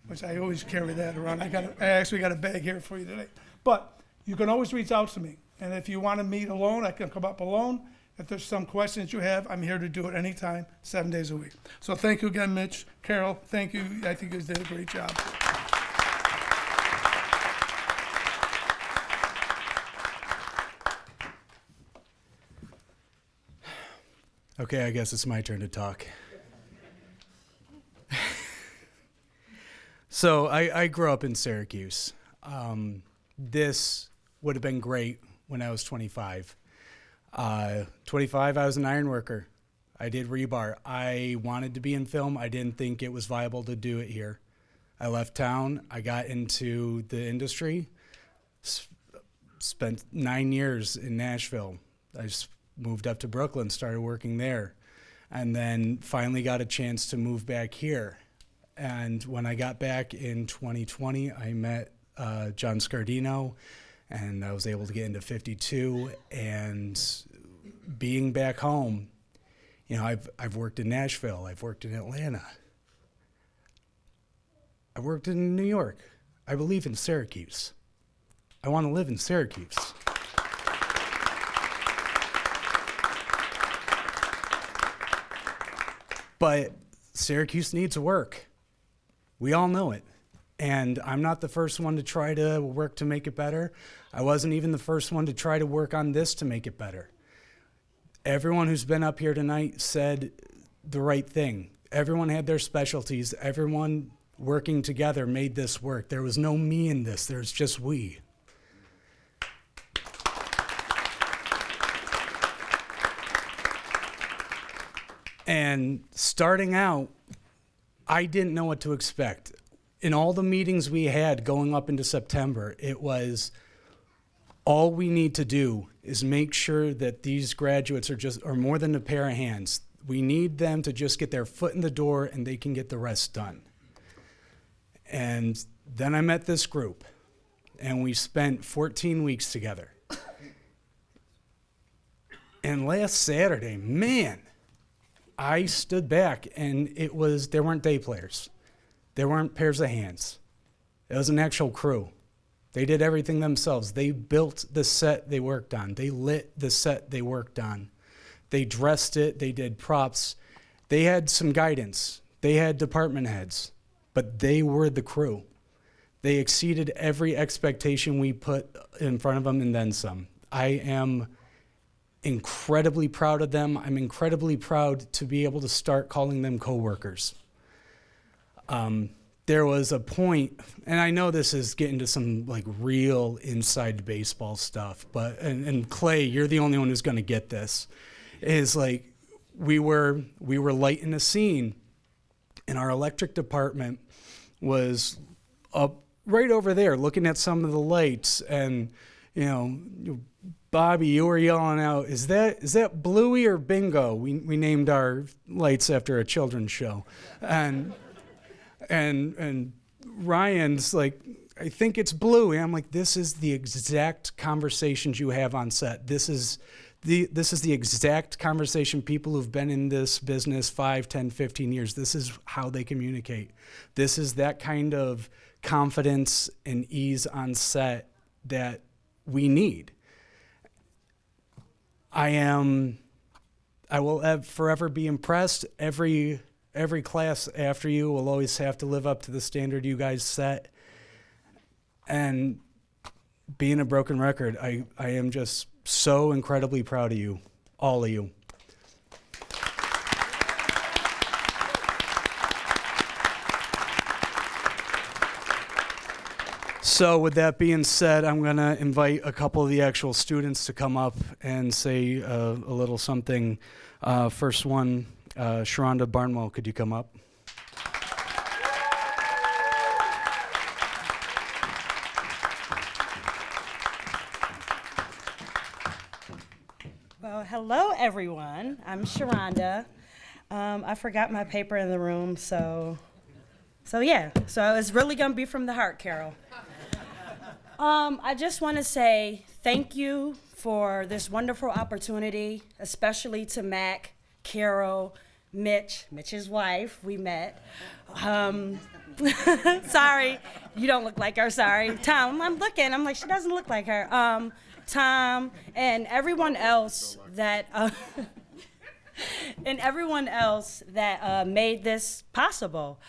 which I always carry that around. I actually got a bag here for you today. But you can always reach out to me. And if you want to meet alone, I can come up alone. If there's some questions you have, I'm here to do it anytime, 7 days a week. So thank you again, Mitch. Carol, thank you. I think you guys did a great job. Okay, I guess it's my turn to talk. So I grew up in Syracuse. This would have been great when I was 25. 25, I was an iron worker. I did rebar. I wanted to be in film. I didn't think it was viable to do it here. I left town. I got into the industry. Spent 9 years in Nashville. I just moved up to Brooklyn, started working there, and then finally got a chance to move back here. And when I got back in 2020, I met John Scardino, and I was able to get into 52. And being back home, I've worked in Nashville, I've worked in Atlanta, I've worked in New York. I believe in Syracuse. I want to live in Syracuse. But Syracuse needs work. We all know it. And I'm not the first one to try to work to make it better. I wasn't even the first one to try to work on this to make it better. Everyone who's been up here tonight said the right thing. Everyone had their specialties. Everyone working together made this work. There was no me in this. There's just we. And starting out, I didn't know what to expect. In all the meetings we had going up into September, it was all we need to do is make sure that these graduates are more than a pair of hands. We need them to just get their foot in the door and they can get the rest done. And then I met this group and we spent 14 weeks together. And last Saturday, man, I stood back and there weren't day players. There weren't pairs of hands. It was an actual crew. They did everything themselves. They built the set they worked on. They lit the set they worked on. They dressed it. They did props. They had some guidance. They had department heads, but they were the crew. They exceeded every expectation we put in front of them and then some. I am incredibly proud of them. I'm incredibly proud to be able to start calling them coworkers. There was a point, and I know this is getting to some like real inside baseball stuff, but and Clay, you're the only one who's going to get this. Is like we were lighting a scene, and our electric department was up right over there looking at some of the lights, and Bobby, you were yelling out, is that Bluey or Bingo? We named our lights after a children's show. And Ryan's like, I think it's Bluey. I'm like, this is the exact conversations you have on set. This is the exact conversation people who've been in this business 5, 10, 15 years. This is how they communicate. This is that kind of confidence and ease on set that we need. I will forever be impressed. Every class after you will always have to live up to the standard you guys set. And being a broken record, I am just so incredibly proud of you, all of you. So with that being said, I'm going to invite a couple of the actual students to come up and say a little something. First one, Sharonda Barnwell, could you come up? Well, hello everyone. I'm Sharonda. I forgot my paper in the room, so it's really gonna be from the heart, Carol. I just want to say thank you for this wonderful opportunity, especially to Mac, Carol, Mitch's wife, we met. Sorry, you don't look like her, sorry. Tom, I'm like, she doesn't look like her. Tom, and everyone else that, made this possible.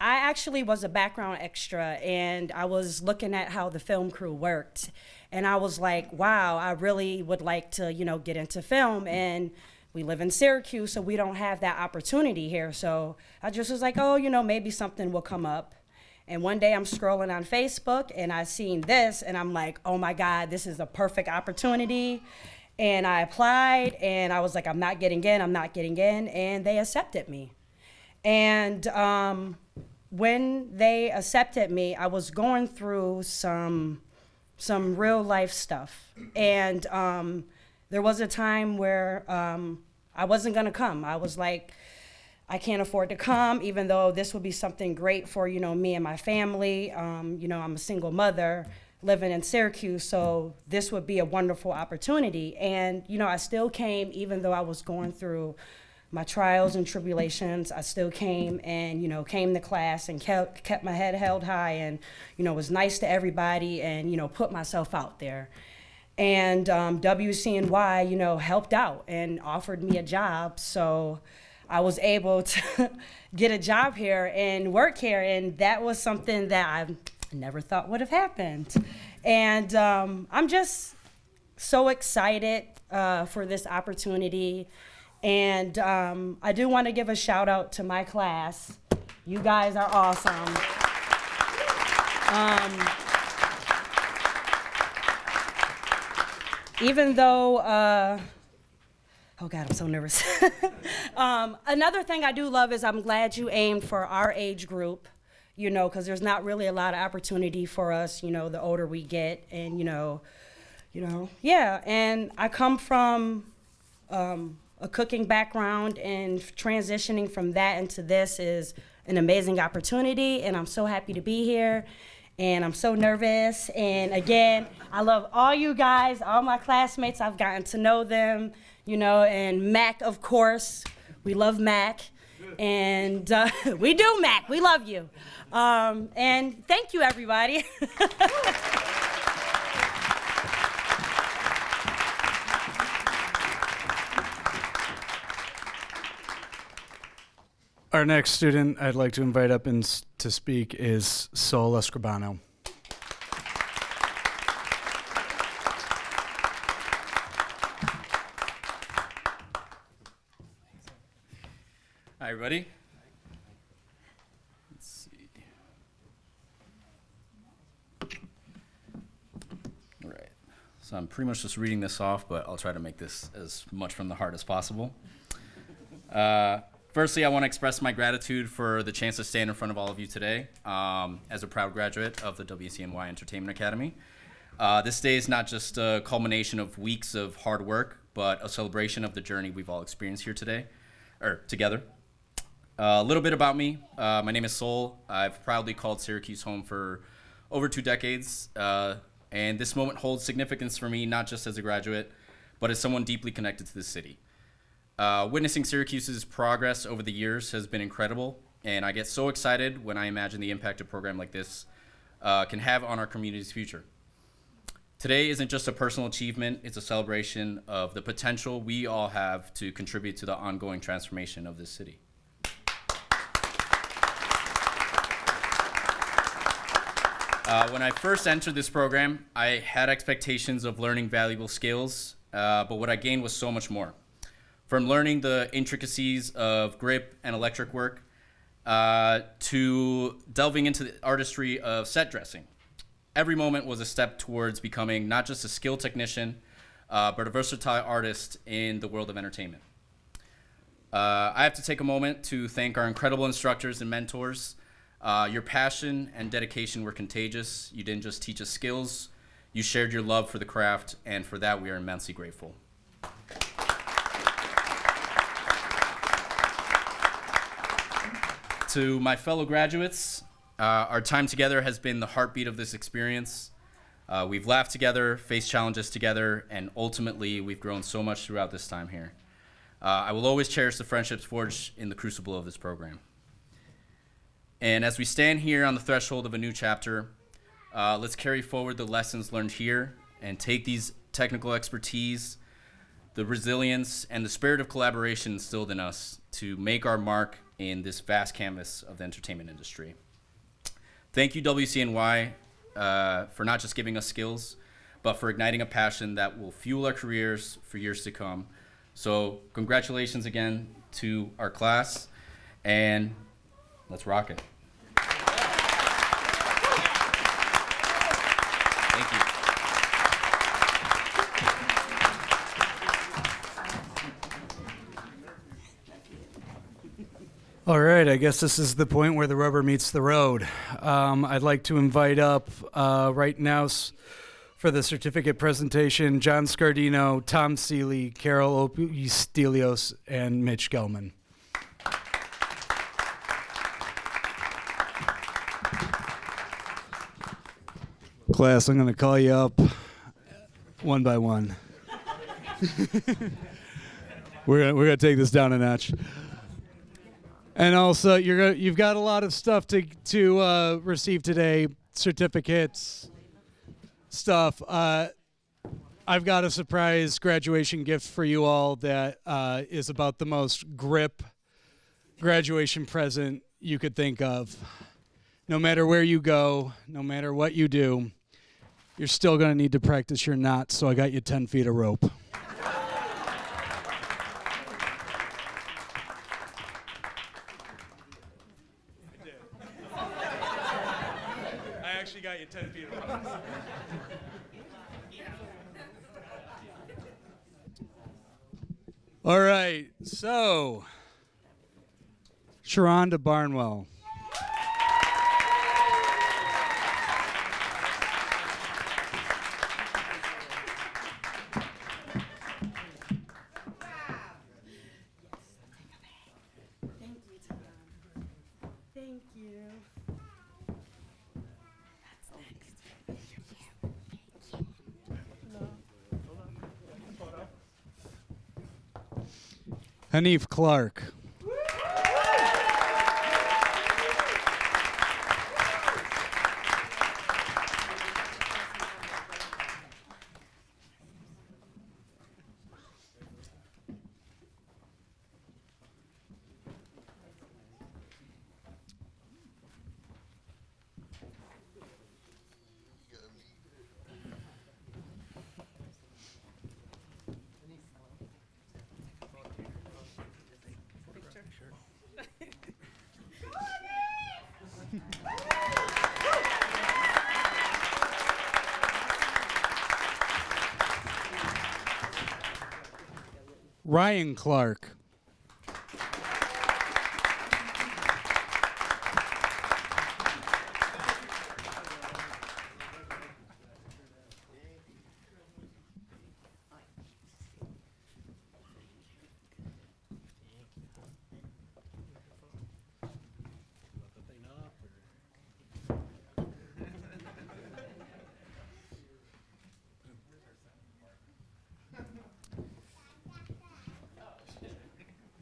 I actually was a background extra, and I was looking at how the film crew worked, and I was like, wow, I really would like to, get into film, and we live in Syracuse, so we don't have that opportunity here. So I just was like, maybe something will come up. And one day I'm scrolling on Facebook, and I seen this, and I'm like, oh my God, this is a perfect opportunity. And I applied, and I was like, I'm not getting in, and they accepted me. And when they accepted me, I was going through some real life stuff. And there was a time where I wasn't gonna come. I was like, I can't afford to come, even though this would be something great for, me and my family. I'm a single mother living in Syracuse, so this would be a wonderful opportunity. And, I still came, even though I was going through my trials and tribulations. I still came and, came to class and kept my head held high and, was nice to everybody and, put myself out there. And WCNY, helped out and offered me a job. So I was able to get a job here and work here. And that was something that I never thought would have happened. And I'm just so excited for this opportunity. And I do want to give a shout out to my class. You guys are awesome. Even though, oh God, I'm so nervous. Another thing I do love is I'm glad you aimed for our age group, because there's not really a lot of opportunity for us, the older we get. And, yeah. And I come from a cooking background, and transitioning from that into this is an amazing opportunity, and I'm so happy to be here, and I'm so nervous. And again, I love all you guys, all my classmates. I've gotten to know them, and Mac, of course. We love Mac. And we do, Mac. We love you. And thank you, everybody. Our next student I'd like to invite up to speak is Sol Escribano. Hi, everybody. Let's see. All right. So I'm pretty much just reading this off, but I'll try to make this as much from the heart as possible. Firstly, I want to express my gratitude for the chance to stand in front of all of you today as a proud graduate of the WCNY Entertainment Academy. This day is not just a culmination of weeks of hard work, but a celebration of the journey we've all experienced here together. A little bit about me. My name is Sol. I've proudly called Syracuse home for over 2 decades, and this moment holds significance for me, not just as a graduate, but as someone deeply connected to the city. Witnessing Syracuse's progress over the years has been incredible, and I get so excited when I imagine the impact a program like this can have on our community's future. Today isn't just a personal achievement, it's a celebration of the potential we all have to contribute to the ongoing transformation of this city. When I first entered this program, I had expectations of learning valuable skills, but what I gained was so much more. From learning the intricacies of grip and electric work to delving into the artistry of set dressing. Every moment was a step towards becoming not just a skilled technician, but a versatile artist in the world of entertainment. I have to take a moment to thank our incredible instructors and mentors. Your passion and dedication were contagious. You didn't just teach us skills, you shared your love for the craft, and for that we are immensely grateful. To my fellow graduates, our time together has been the heartbeat of this experience. We've laughed together, faced challenges together, and ultimately we've grown so much throughout this time here. I will always cherish the friendships forged in the crucible of this program. And as we stand here on the threshold of a new chapter, let's carry forward the lessons learned here and take these technical expertise, the resilience, and the spirit of collaboration instilled in us to make our mark in this vast canvas of the entertainment industry. Thank you, WCNY, for not just giving us skills, but for igniting a passion that will fuel our careers for years to come. So congratulations again to our class, and let's rock it. Thank you. All right, I guess this is the point where the rubber meets the road. I'd like to invite up right now for the certificate presentation, John Scardino, Tom Seeley, Carol Stelios, and Mitch Gelman. Class, I'm going to call you up one by one. We're gonna take this down a notch. And also, you've got a lot of stuff to receive today, certificates, stuff. I've got a surprise graduation gift for you all that is about the most grip graduation present you could think of. No matter where you go, no matter what you do, you're still going to need to practice your knots, so I got you 10 feet of rope. Got you 10 feet of rope. All right, so Sharonda Barnwell. Thank you, Tom. Thank you. Hanif Clark. Ryan Clark.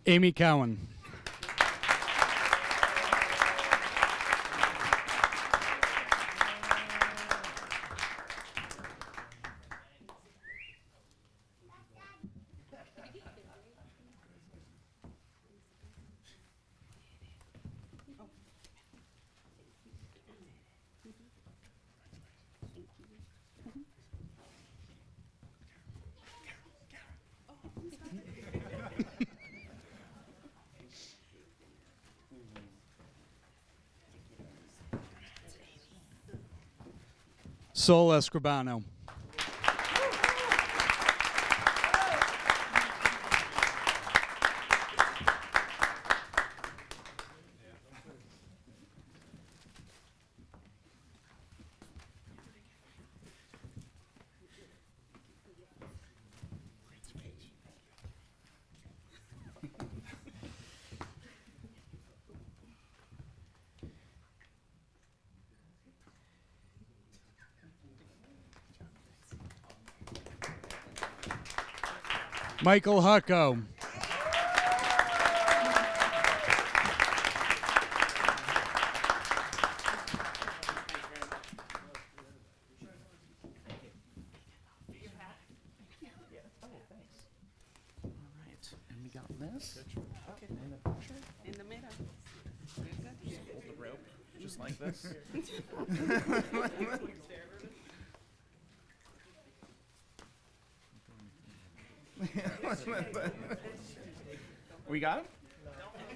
Amy Cowan. Sol Escribano. Michael Hucko. And we got this. Okay. And the picture. In the middle. Just hold the rope, just like this. We got him?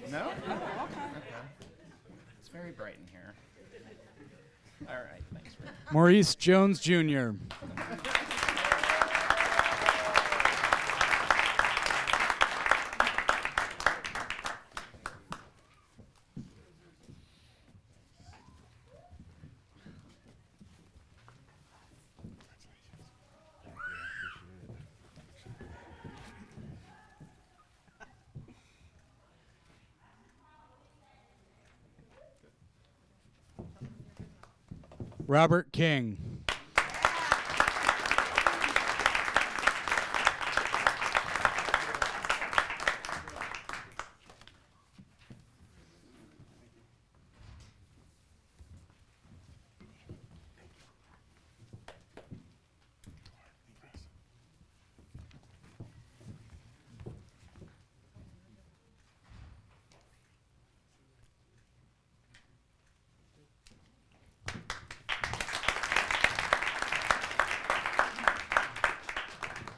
No? Oh, okay. It's very bright in here. All right, thanks. Maurice Jones Jr. Robert King.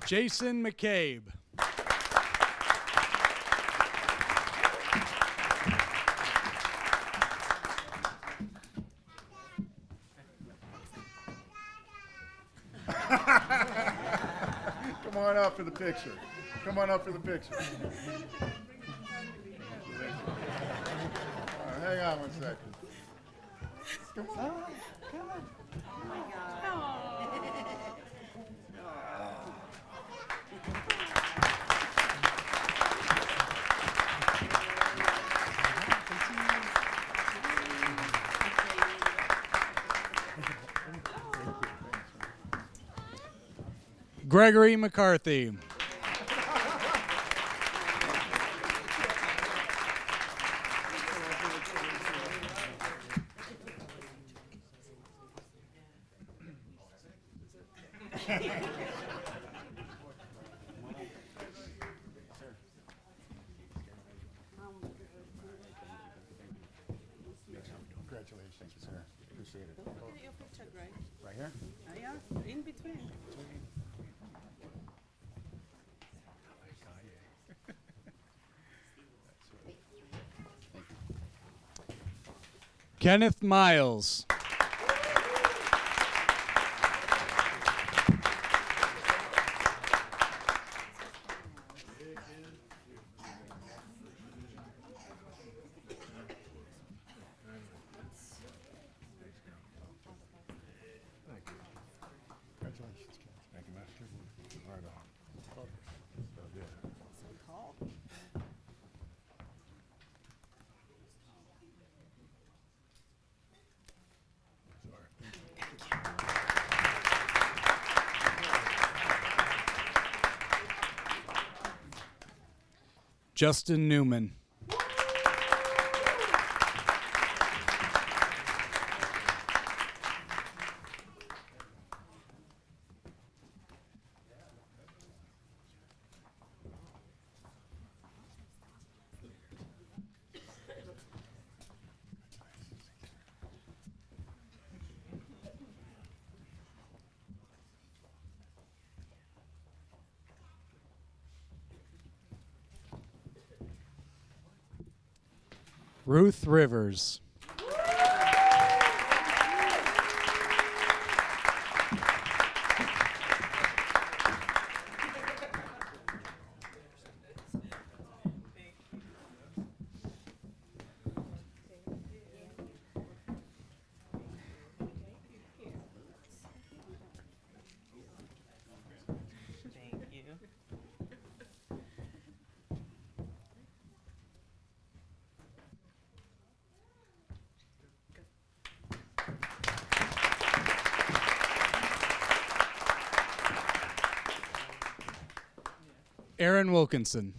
Jason McCabe. Come on up for the picture. Come on up for the picture. Hang on one second. Come on. Come on. Gregory McCarthy. Congratulations, sir. Appreciate it. Your picture, Greg. Right here? Yeah, in between. Kenneth Miles. Justin Newman. Ruth Rivers. Aaron Wilkinson.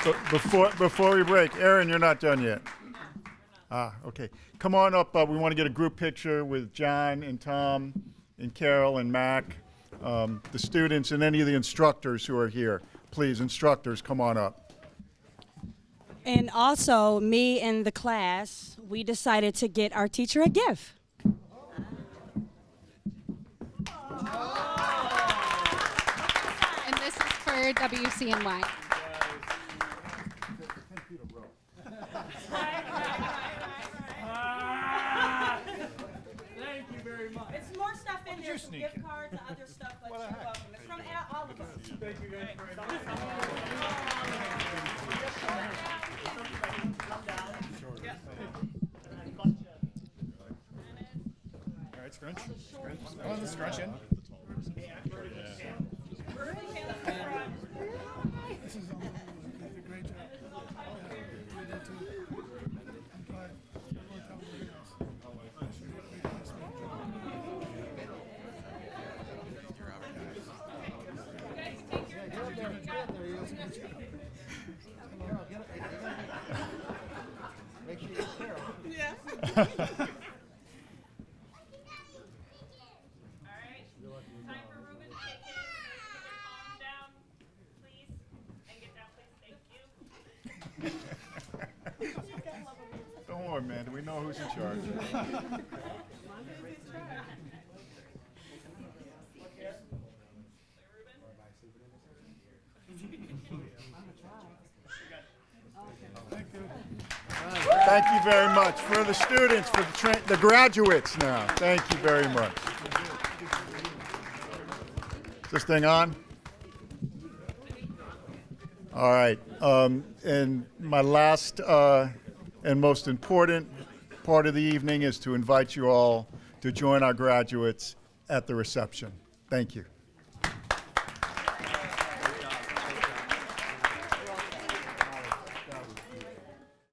So before we break, Aaron, you're not done yet. Okay. Come on up. We want to get a group picture with John and Tom and Carol and Mac, the students and any of the instructors who are here. Please, instructors, come on up. And also, me and the class, we decided to get our teacher a gift. And this is for WCNY. Thank you very much. It's more stuff in there, some gift cards and other stuff, but you're welcome. It's from all of us. Thank you guys very much. All right, scrunch. Oh, the scrunch in. This is a great job. Yeah, you did too. I'm glad. It worked out really nice. Great classmate. Make sure you get Carol. Don't worry, man. We know who's in charge. Thank you very much. For the students, for the graduates now. Thank you very much. Is this thing on? All right. And my last and most important part of the evening is to invite you all to join our graduates at the reception. Thank you.